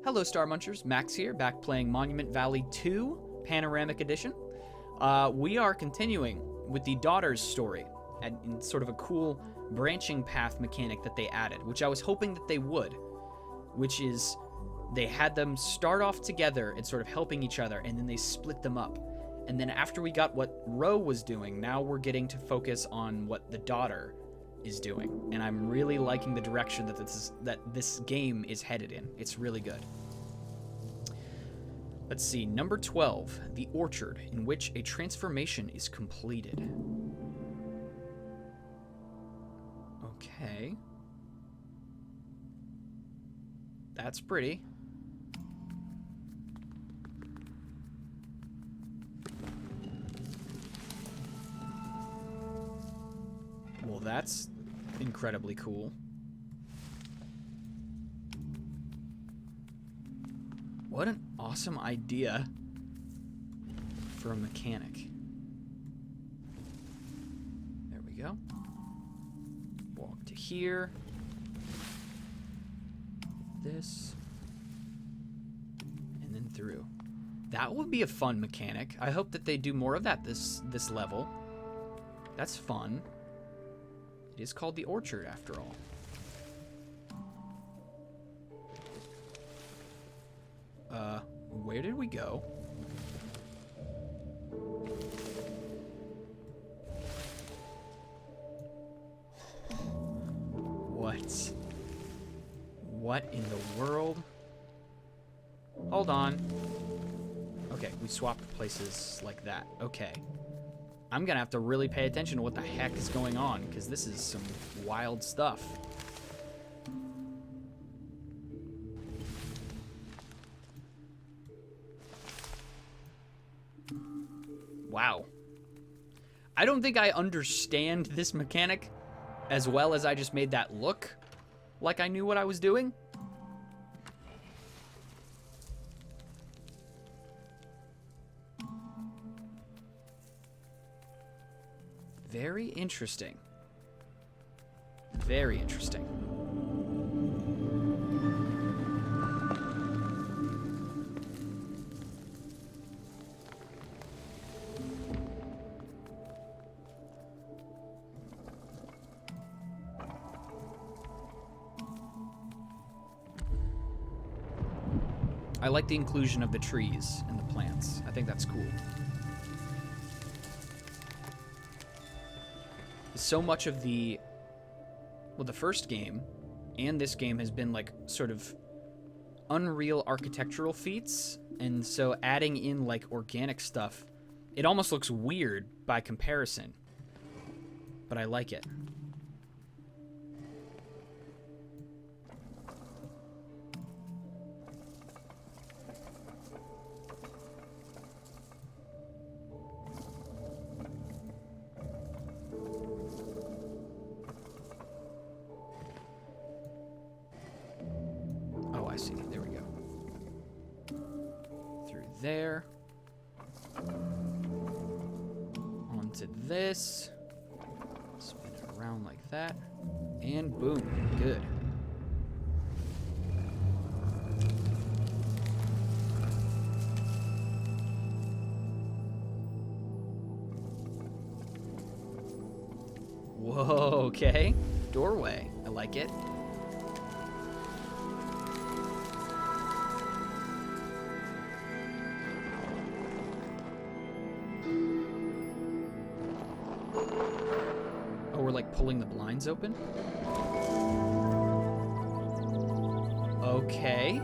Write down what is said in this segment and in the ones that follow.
Hello, Star Munchers. Max here, back playing Monument Valley 2, Panoramic Edition. We are continuing with the daughter's story, and in sort of a cool branching path mechanic that they added, which I was hoping that they would, which is they had them start off together and sort of helping each other, and then they split them up. And then after we got what Ro was doing, now we're getting to focus on what the daughter is doing, and I'm really liking the direction that this game is headed in. It's really good. Let's see, number 12, the orchard in which a transformation is completed. Okay. That's pretty. Well, that's incredibly cool. What an awesome idea for a mechanic. There we go. Walk to here. This. And then through. That would be a fun mechanic. I hope that they do more of that this level. That's fun. It is called the Orchard, after all. Where did we go? What? What in the world? Hold on. Okay, we swapped places like that. Okay. I'm gonna have to really pay attention to what the heck is going on, because this is some wild stuff. Wow. I don't think I understand this mechanic as well as I just made that look like I knew what I was doing. Very interesting. Very interesting. I like the inclusion of the trees and the plants. I think that's cool. So much of the first game and this game has been like sort of unreal architectural feats, and so adding in like organic stuff, it almost looks weird by comparison, but I like it. I see. There we go. Through there. Onto this. Spin it around like that. And boom. Good. Whoa, okay. Doorway. I like it. We're like pulling the blinds open. Okay.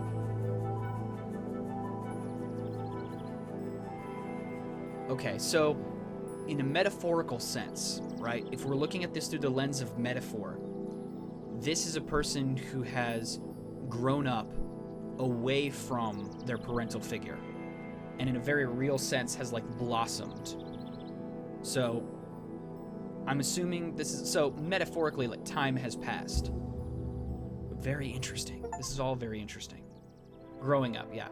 Okay, so in a metaphorical sense, right? If we're looking at this through the lens of metaphor, this is a person who has grown up away from their parental figure, and in a very real sense has like blossomed. So I'm assuming this is, so metaphorically, like time has passed. Very interesting. This is all very interesting. Growing up, yeah.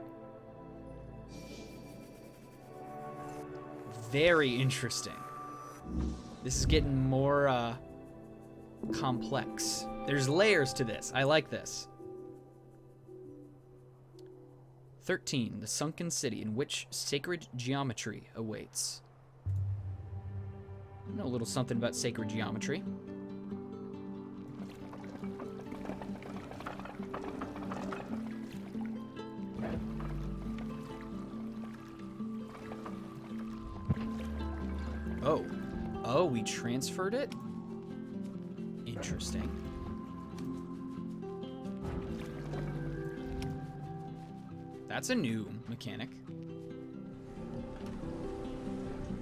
Very interesting. This is getting more complex. There's layers to this. I like this. 13. The sunken city in which sacred geometry awaits. I know a little something about sacred geometry. Oh. Oh, we transferred it? Interesting. That's a new mechanic.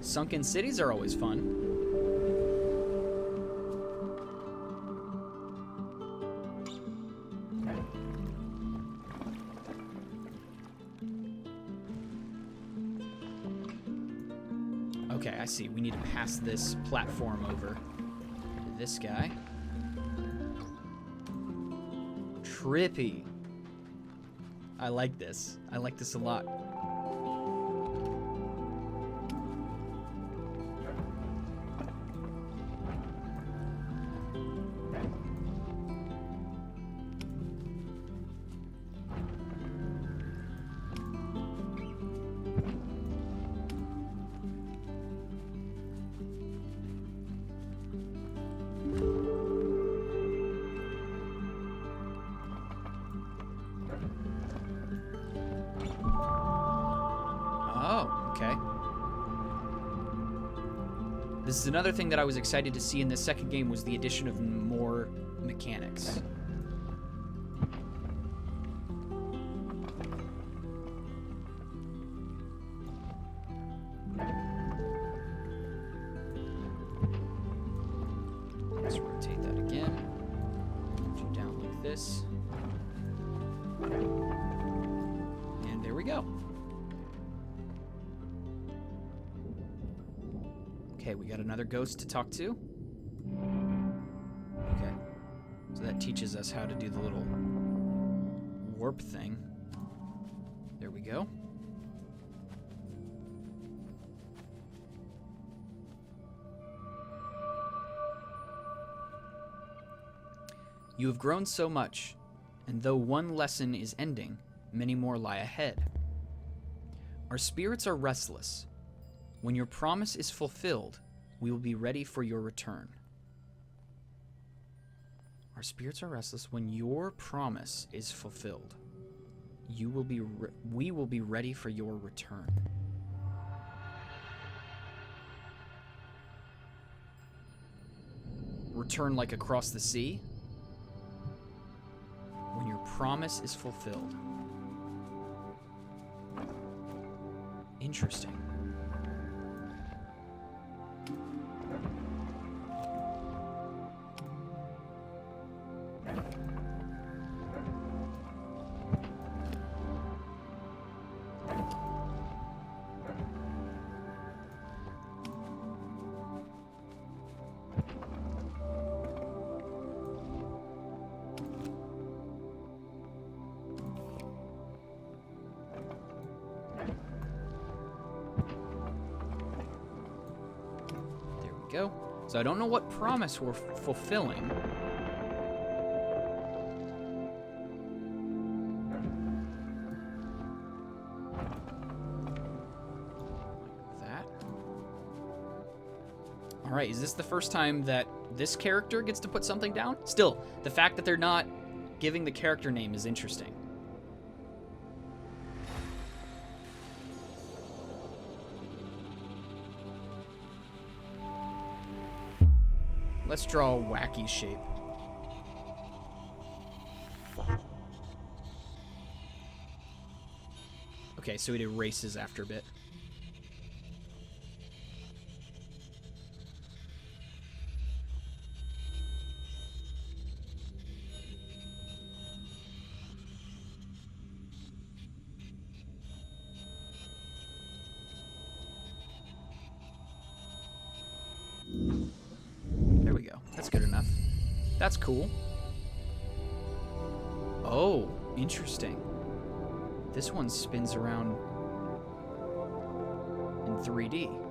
Sunken cities are always fun. Okay, I see. We need to pass this platform over to this guy. Trippy. I like this. I like this a lot. This is another thing that I was excited to see in this second game was the addition of more mechanics. Let's rotate that again. Put you down like this. And there we go. Okay, we got another ghost to talk to. Okay. So that teaches us how to do the little warp thing. There we go. You have grown so much, and though one lesson is ending, many more lie ahead. Our spirits are restless. When your promise is fulfilled, we will be ready for your return. Our spirits are restless. When your promise is fulfilled, we will be ready for your return. Return like across the sea? When your promise is fulfilled. Interesting. Go. So I don't know what promise we're fulfilling. Like that. All right, is this the first time that this character gets to put something down? Still, the fact that they're not giving the character name is interesting. Let's draw a wacky shape. Okay, so it erases after a bit. That's good enough. That's cool. Oh, interesting. This one spins around in 3D.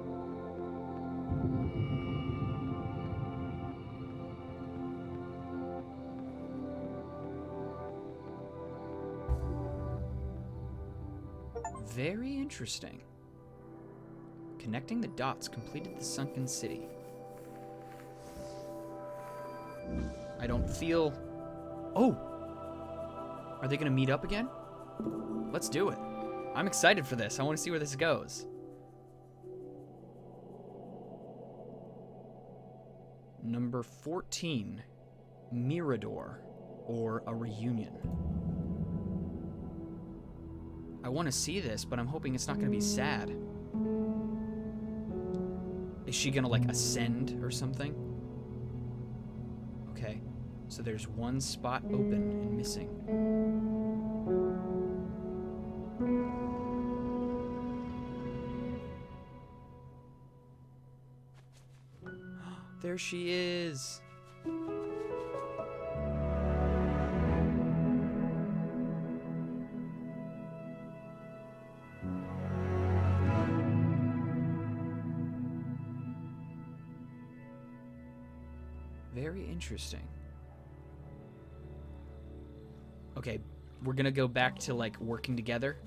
Very interesting. Connecting the dots completed the sunken city. I don't feel... Oh! Are they gonna meet up again? Let's do it. I'm excited for this. I want to see where this goes. Number 14. Mirador, or a reunion. I want to see this, but I'm hoping it's not going to be sad. Is she going to, like, ascend or something? Okay, so there's one spot open and missing. There she is. Very interesting. Okay, we're gonna go back to, like, working together.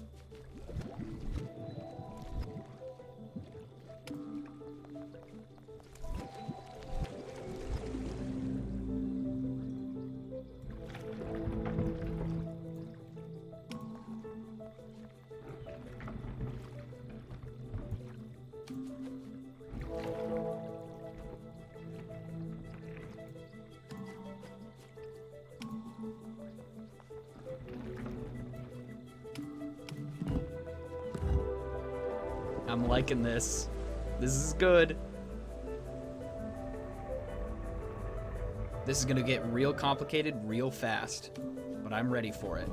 I'm liking this. This is good. This is gonna get real complicated real fast, but I'm ready for it.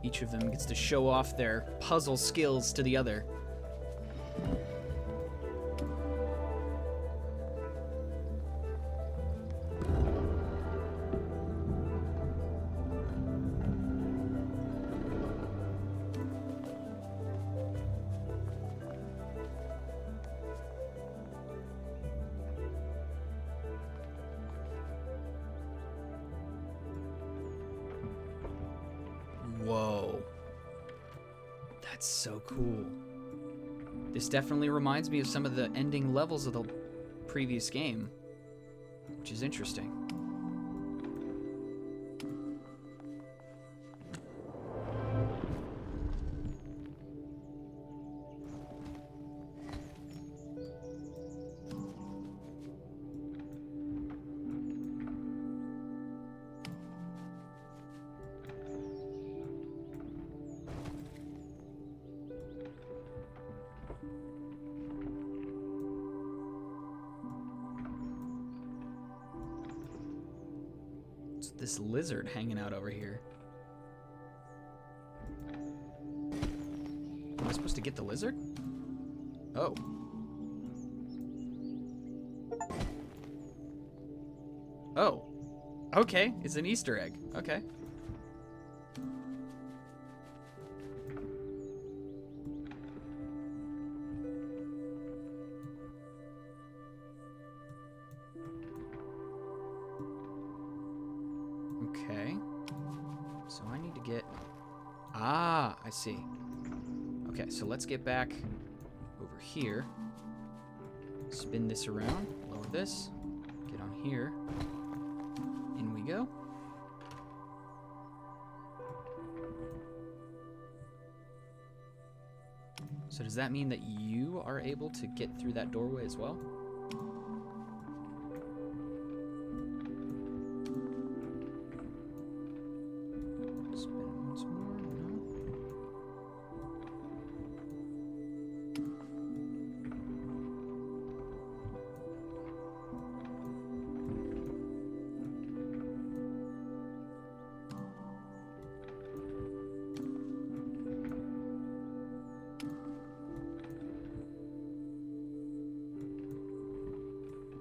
Each of them gets to show off their puzzle skills to the other. Whoa. That's so cool. This definitely reminds me of some of the ending levels of the previous game, which is interesting. This lizard hanging out over here. Am I supposed to get the lizard? Oh. Oh. Okay, it's an Easter egg. Okay. Okay, so I need to get... Ah, I see. Okay, so let's get back over here. Spin this around, lower this, get on here. In we go. So does that mean that you are able to get through that doorway as well?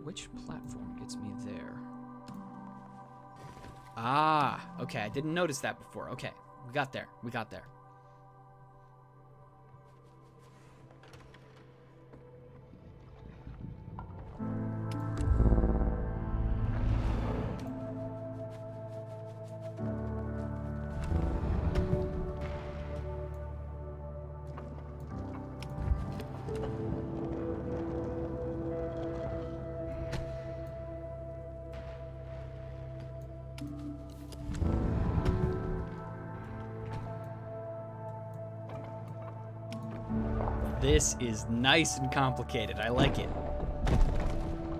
Which platform gets me there? Ah, okay, I didn't notice that before. Okay, we got there, we got there. This is nice and complicated. I like it.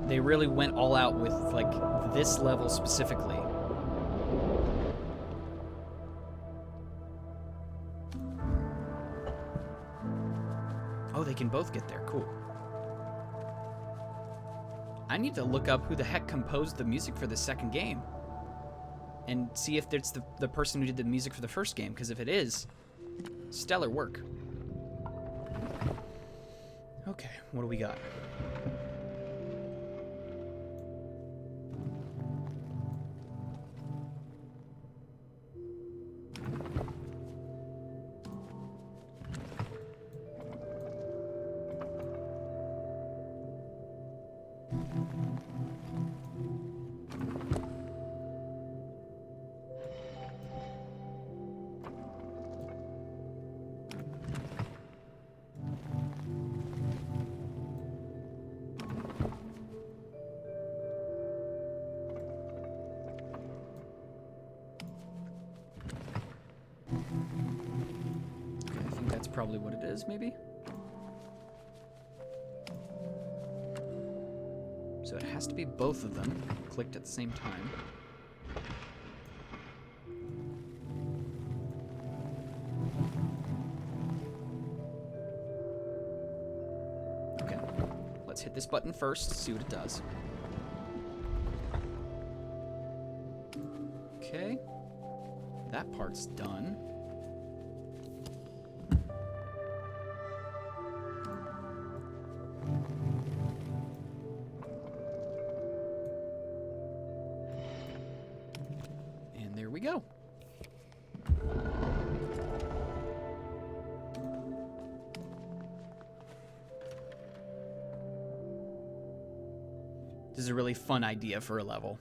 They really went all out with, like, this level specifically. Oh, they can both get there. Cool. I need to look up who the heck composed the music for the second game. And see if it's the person who did the music for the first game, because if it is, stellar work. Okay, what do we got? Probably what it is, maybe? So it has to be both of them clicked at the same time. Okay, let's hit this button first, see what it does. Okay, that part's done. We go. This is a really fun idea for a level.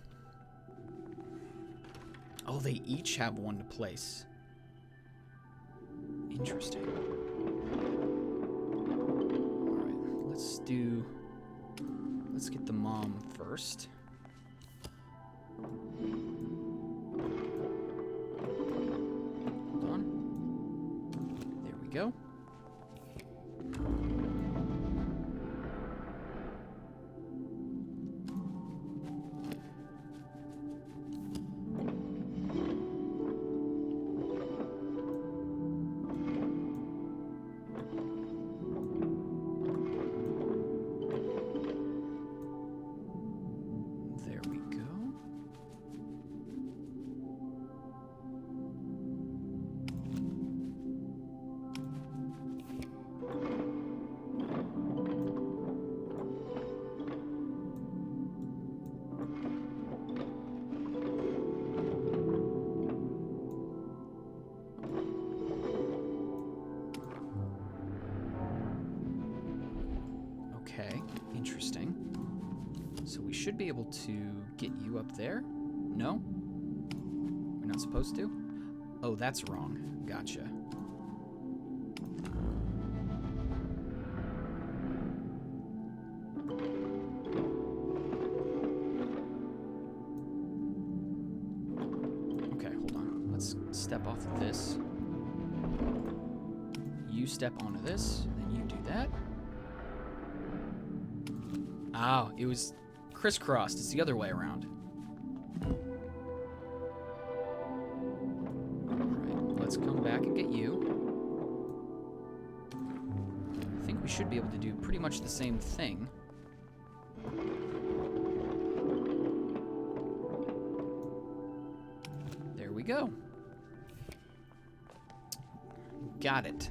Oh, they each have one to place. Interesting. Alright, let's get the mom first. Go. There we go. Okay, interesting. So we should be able to get you up there? No? We're not supposed to? Oh, that's wrong. Gotcha. Okay, hold on. Let's step off of this. You step onto this, then you do that. Oh, it was crisscrossed. It's the other way around. Alright, let's come back and get you. I think we should be able to do pretty much the same thing. There we go. Got it.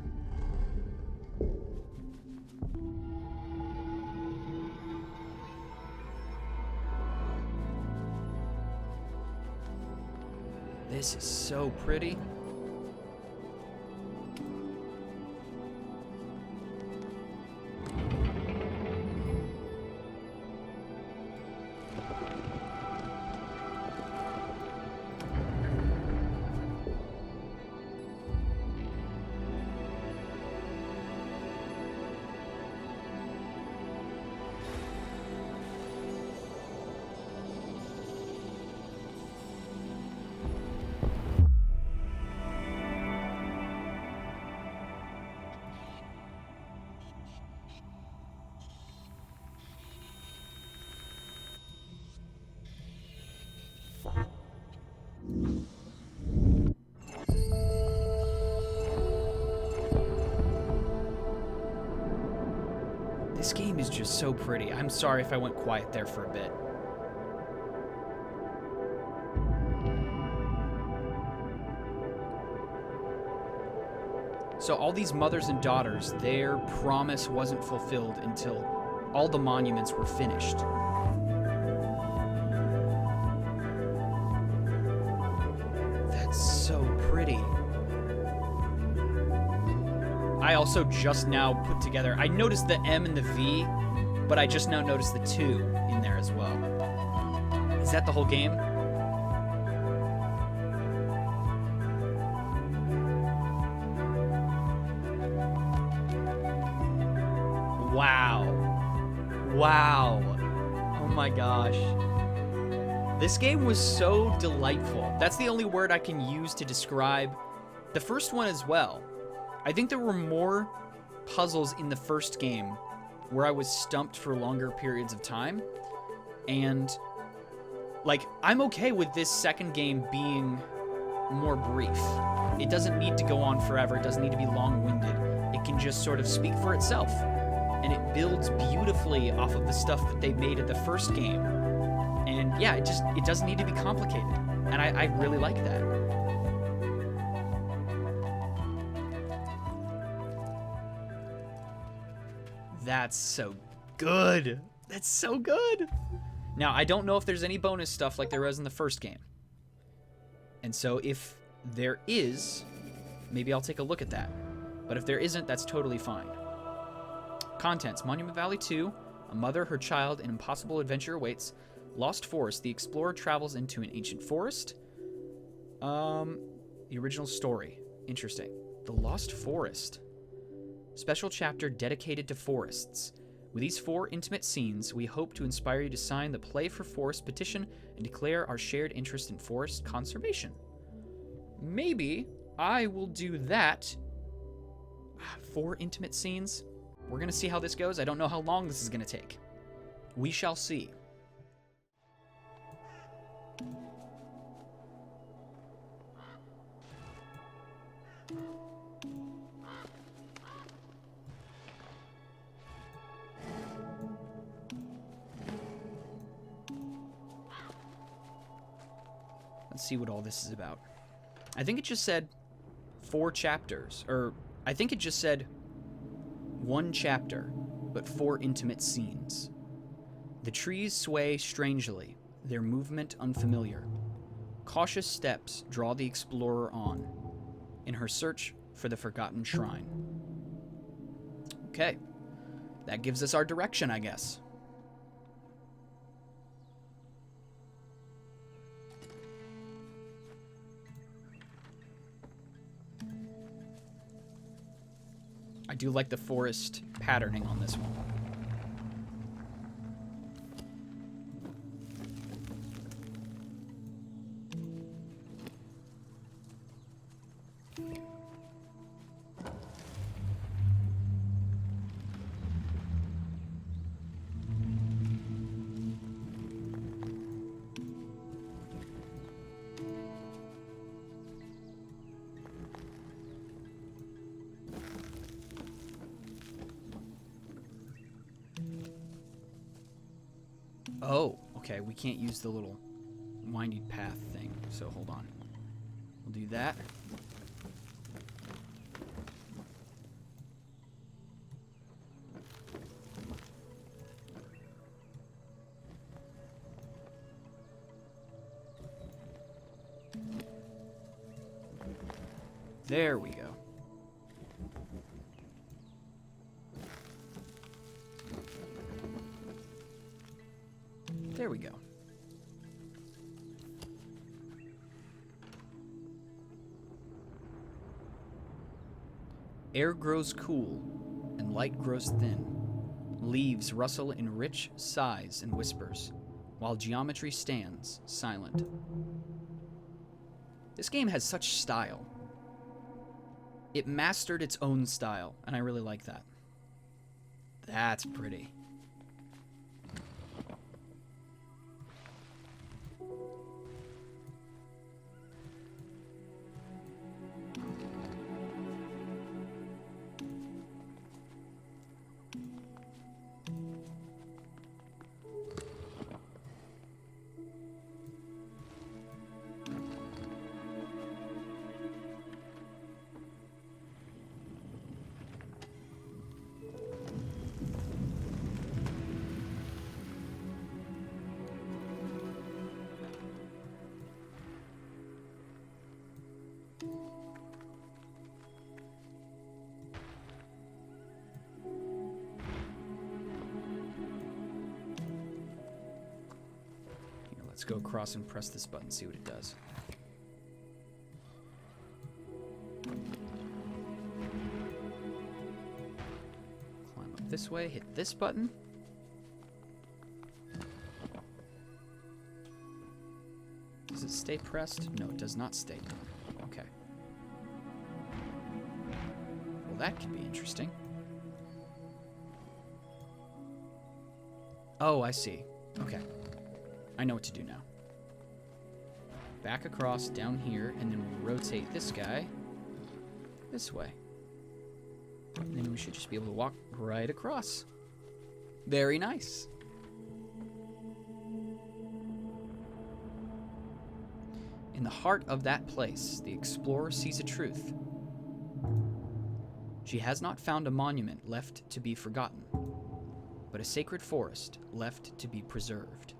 This is so pretty. is just so pretty. I'm sorry if I went quiet there for a bit. So all these mothers and daughters, their promise wasn't fulfilled until all the monuments were finished. That's so pretty. I also just now put together, I noticed the M and the V, but I just now noticed the 2 in there as well. Is that the whole game? Wow. Wow. Oh my gosh. This game was so delightful. That's the only word I can use to describe the first one as well. I think there were more puzzles in the first game where I was stumped for longer periods of time. And, like, I'm okay with this second game being more brief. It doesn't need to go on forever. It doesn't need to be long-winded. It can just sort of speak for itself. And it builds beautifully off of the stuff that they made in the first game. And yeah, it doesn't need to be complicated. And I really like that. That's so good. That's so good. Now, I don't know if there's any bonus stuff like there was in the first game. And so if there is, maybe I'll take a look at that. But if there isn't, that's totally fine. Contents: Monument Valley 2, a mother, her child, an impossible adventure awaits. Lost Forest, the explorer travels into an ancient forest. The original story. Interesting. The Lost Forest. Special chapter dedicated to forests. With these 4 intimate scenes, we hope to inspire you to sign the Play for Forest petition and declare our shared interest in forest conservation. Maybe I will do that. 4 intimate scenes? We're going to see how this goes. I don't know how long this is going to take. We shall see. Let's see what all this is about. I think it just said 4 chapters, or I think it just said 1 chapter, but 4 intimate scenes. The trees sway strangely, their movement unfamiliar. Cautious steps draw the explorer on, in her search for the forgotten shrine. Okay, that gives us our direction, I guess. I do like the forest patterning on this one. Oh, okay, we can't use the little winding path thing, so hold on. We'll do that. There we go. There we go. Air grows cool, and light grows thin. Leaves rustle in rich sighs and whispers, while geometry stands silent. This game has such style. It mastered its own style, and I really like that. That's pretty. Let's go across and press this button, see what it does. Climb up this way, hit this button. Does it stay pressed? No, it does not stay. Okay. Well, that could be interesting. Oh, I see. Okay. I know what to do now. Back across, down here, and then we'll rotate this guy this way. And then we should just be able to walk right across. Very nice. In the heart of that place, the explorer sees a truth. She has not found a monument left to be forgotten, but a sacred forest left to be preserved.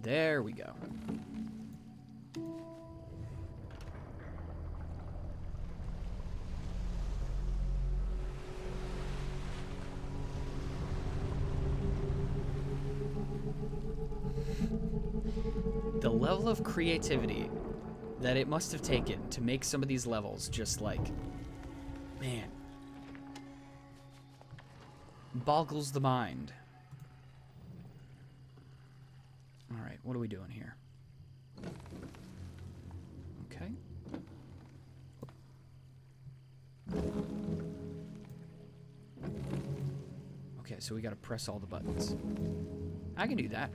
There we go. The level of creativity that it must have taken to make some of these levels just like, man, boggles the mind. All right, what are we doing here? Okay. Okay, so we gotta press all the buttons. I can do that.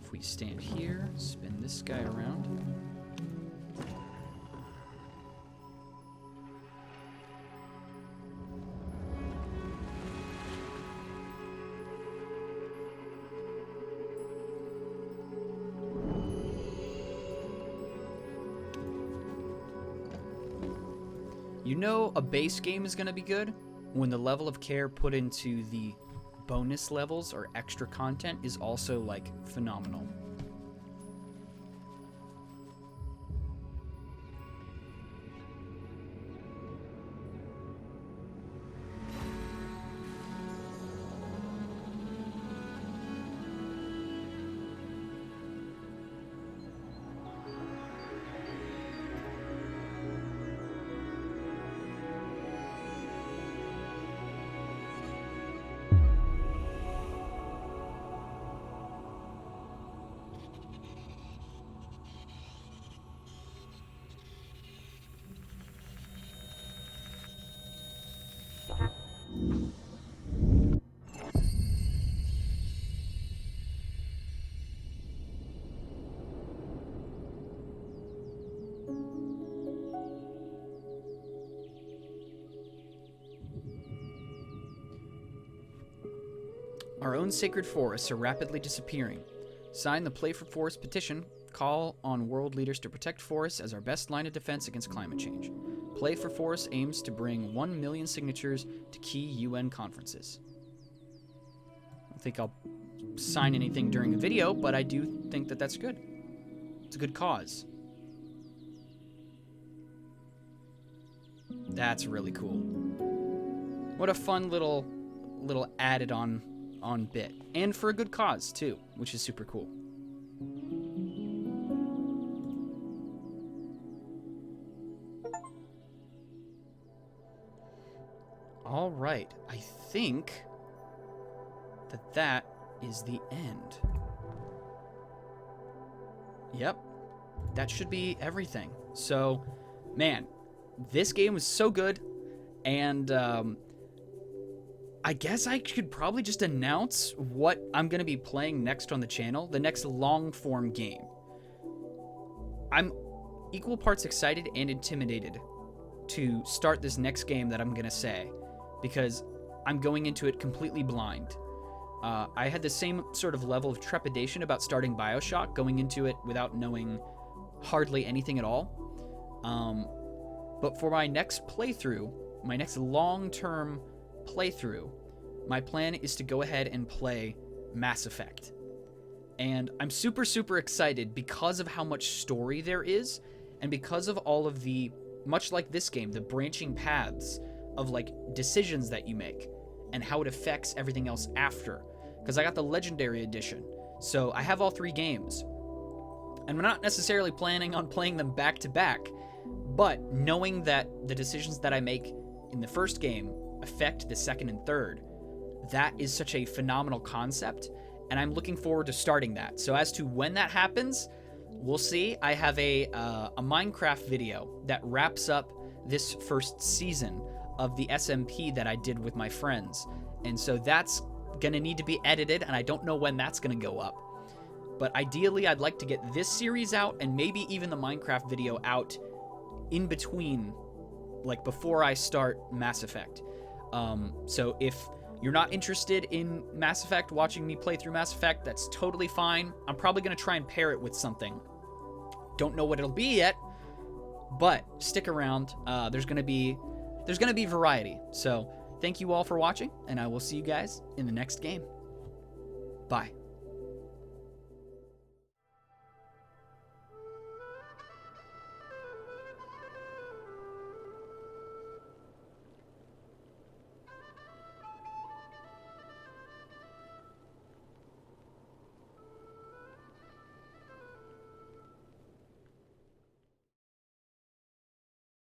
If we stand here, spin this guy around. You know a base game is going to be good when the level of care put into the bonus levels or extra content is also, like, phenomenal. Our own sacred forests are rapidly disappearing. Sign the Play for Forest petition. Call on world leaders to protect forests as our best line of defense against climate change. Play for Forests aims to bring 1 million signatures to key UN conferences. I don't think I'll sign anything during the video, but I do think that that's good. It's a good cause. That's really cool. What a fun little added on on bit. And for a good cause, too, which is super cool. All right, I think that is the end. Yep, that should be everything. So, man, this game was so good, and I guess I could probably just announce what I'm going to be playing next on the channel, the next long-form game. I'm equal parts excited and intimidated to start this next game that I'm going to say, because I'm going into it completely blind. I had the same sort of level of trepidation about starting BioShock, going into it without knowing hardly anything at all. But for my next playthrough, my next long-term playthrough, my plan is to go ahead and play Mass Effect. And I'm super, super excited because of how much story there is, and because of all of the, much like this game, the branching paths of like decisions that you make and how it affects everything else after. Because I got the Legendary Edition, so I have all 3 games. And I'm not necessarily planning on playing them back to back, but knowing that the decisions that I make in the first game affect the second and third, that is such a phenomenal concept, and I'm looking forward to starting that. So as to when that happens, we'll see. I have a Minecraft video that wraps up this first season of the SMP that I did with my friends, and so that's gonna need to be edited, and I don't know when that's gonna go up. But ideally, I'd like to get this series out, and maybe even the Minecraft video out in between, like before I start Mass Effect. So if you're not interested in Mass Effect, watching me play through Mass Effect, that's totally fine. I'm probably gonna try and pair it with something. Don't know what it'll be yet, but stick around. There's gonna be variety. So thank you all for watching, and I will see you guys in the next game. Bye.